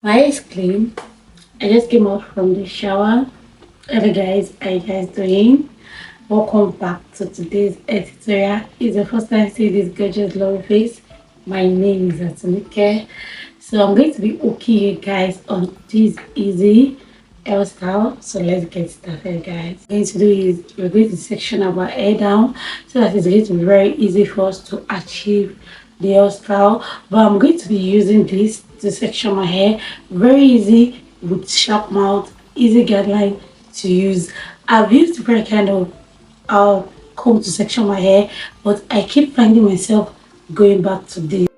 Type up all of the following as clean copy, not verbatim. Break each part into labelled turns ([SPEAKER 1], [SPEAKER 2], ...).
[SPEAKER 1] My hair is clean. I just came out from the shower. Hello guys, how you guys doing? Welcome back to today's editorial. It's the first time I see this gorgeous lovely face. My name is Atunike. So I'm going to be okay you guys on this easy hairstyle. So let's get started guys. What we're going to do is we're going to section our hair down so that it's going to be very easy for us to achieve the hairstyle. But I'm going to be using this to section my hair. Very easy with sharp mouth, easy guideline to use. I've used different kind of comb to section my hair, but I keep finding myself going back to this.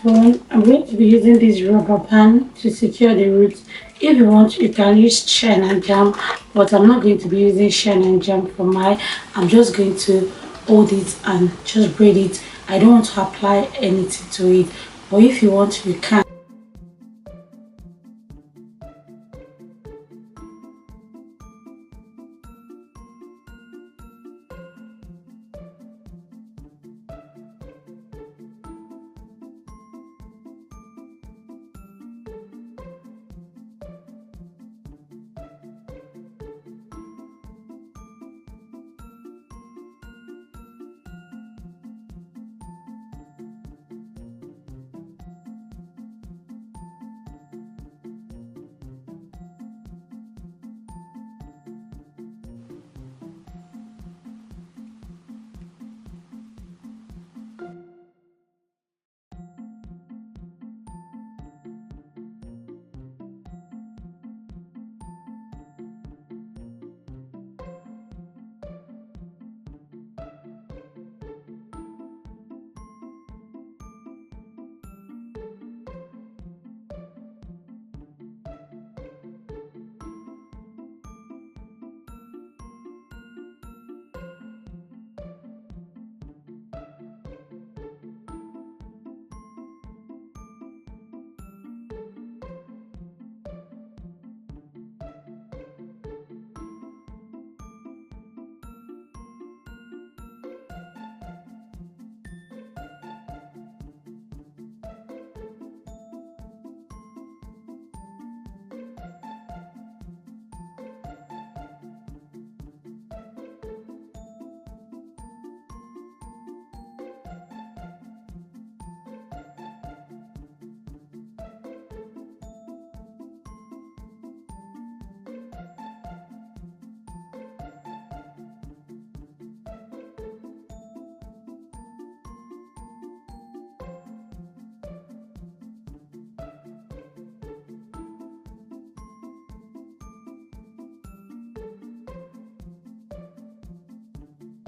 [SPEAKER 1] I'm going to be using this rubber band to secure the roots. If you want, you can use shine and jam, but I'm not going to be using shine and jam for my. I'm just going to hold it and just braid it. I don't want to apply anything to it, but if you want, you can.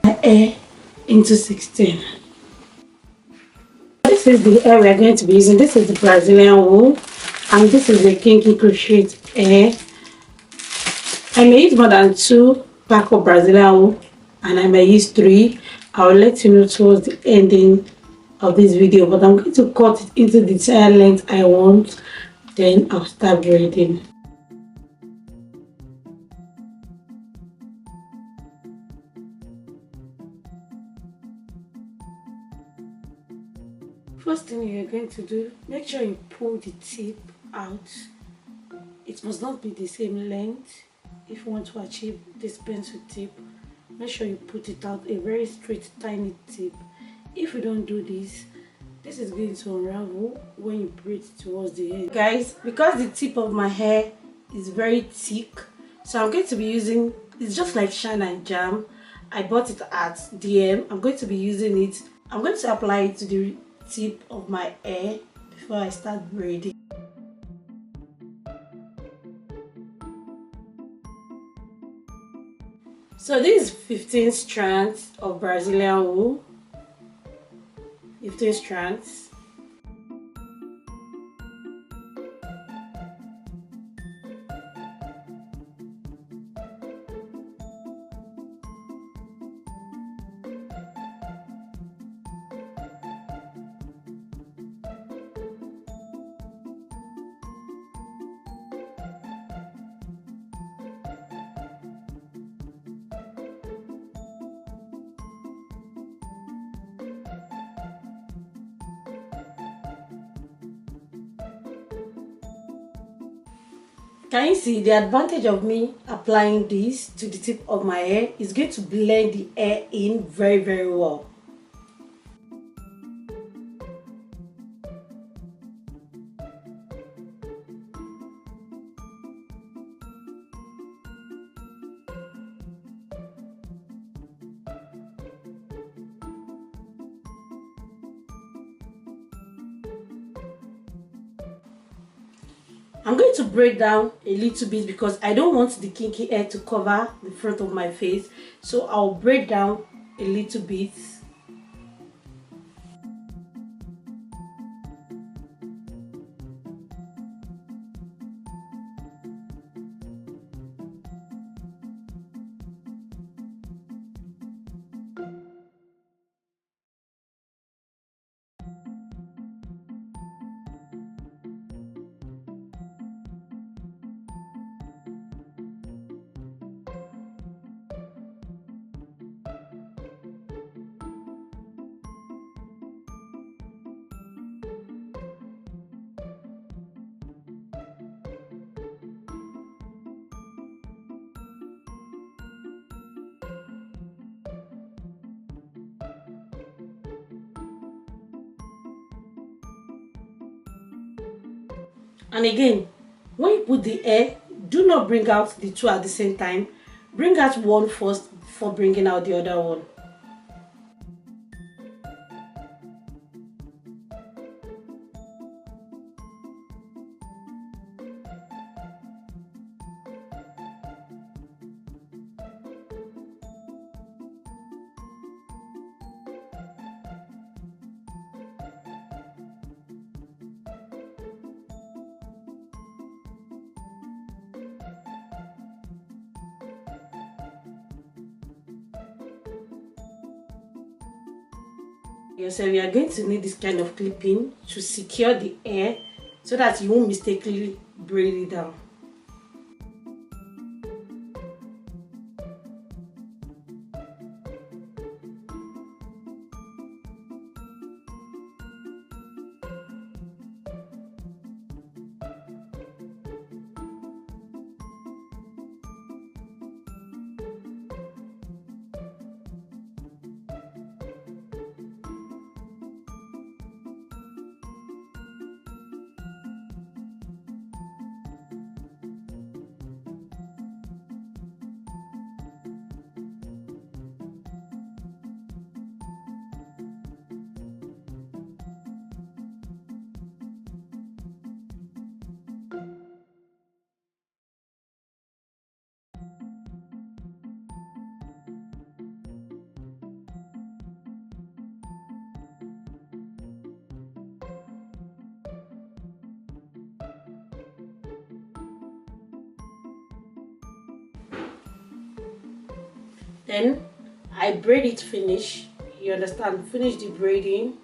[SPEAKER 1] My hair into 16. This is the hair we are going to be using. This is the Brazilian wool, and this is the kinky crochet hair. I may use more than 2 packs of Brazilian wool, and I may use 3. I will let you know towards the ending of this video, but I'm going to cut it into the entire length I want. Then I'll start braiding. First thing you're going to do, make sure you pull the tip out. It must not be the same length. If you want to achieve this pencil tip, make sure you put it out a very straight tiny tip. If you don't do this, this is going to unravel when you braid towards the end. Guys, because the tip of my hair is very thick, so I'm going to be using, it's just like shine and jam. I bought it at DM. I'm going to be using it. I'm going to apply it to the tip of my hair before I start braiding. So this is 15 strands of Brazilian wool. 15 strands. Can you see the advantage of me applying this to the tip of my hair is going to blend the hair in very well. I'm going to braid down a little bit because I don't want the kinky hair to cover the front of my face, so I'll braid down a little bit. And again, when you put the hair, do not bring out the two at the same time. Bring out one first before bringing out the other one. So we are going to need this kind of clipping to secure the hair so that you won't mistakenly braid it down. Then I braid it finish. You understand? Finish the braiding.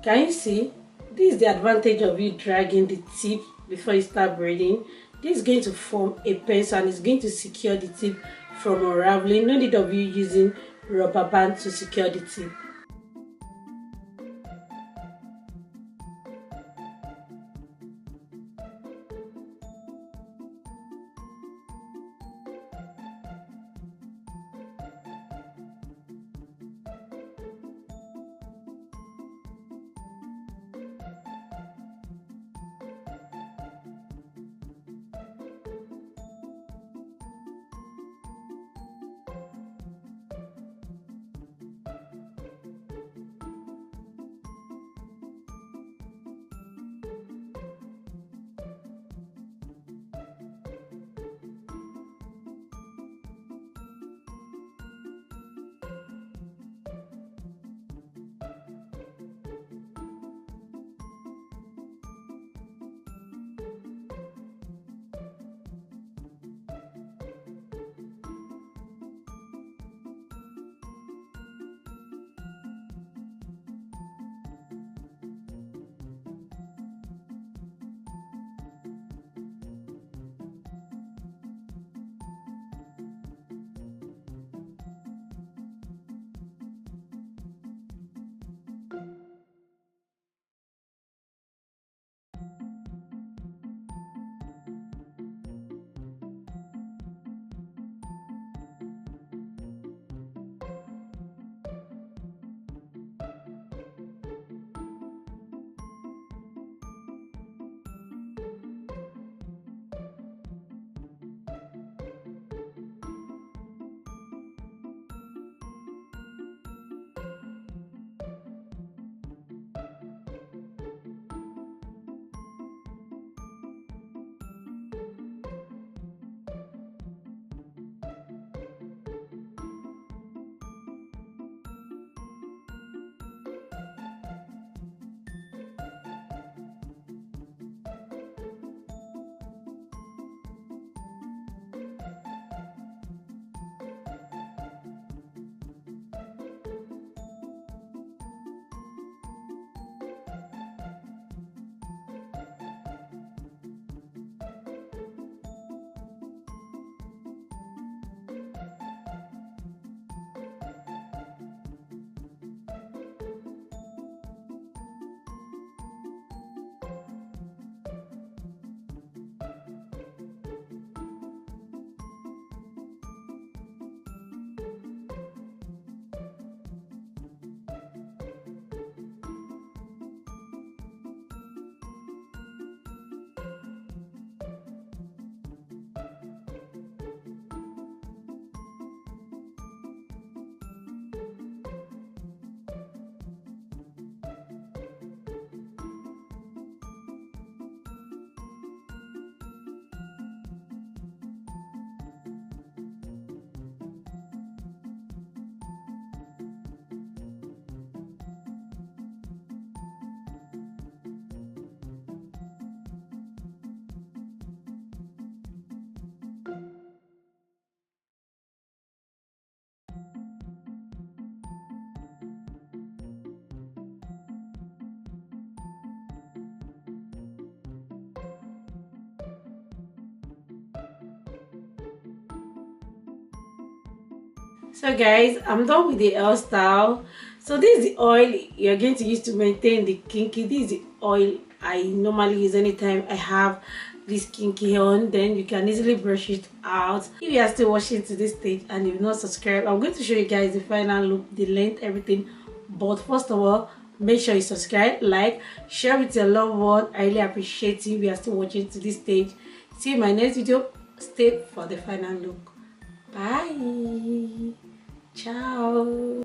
[SPEAKER 1] Can you see? This is the advantage of you dragging the tip before you start braiding. This is going to form a pencil and it's going to secure the tip from unraveling. No need of you using rubber band to secure the tip. So guys, I'm done with the hairstyle. So this is the oil you're going to use to maintain the kinky. This is the oil I normally use anytime I have this kinky on. Then you can easily brush it out. If you are still watching to this stage and you've not subscribed, I'm going to show you guys the final look, the length, everything. But first of all, make sure you subscribe, like, share with your loved one. I really appreciate you if you are still watching to this stage. See you in my next video. Stay for the final look. Bye. Ciao.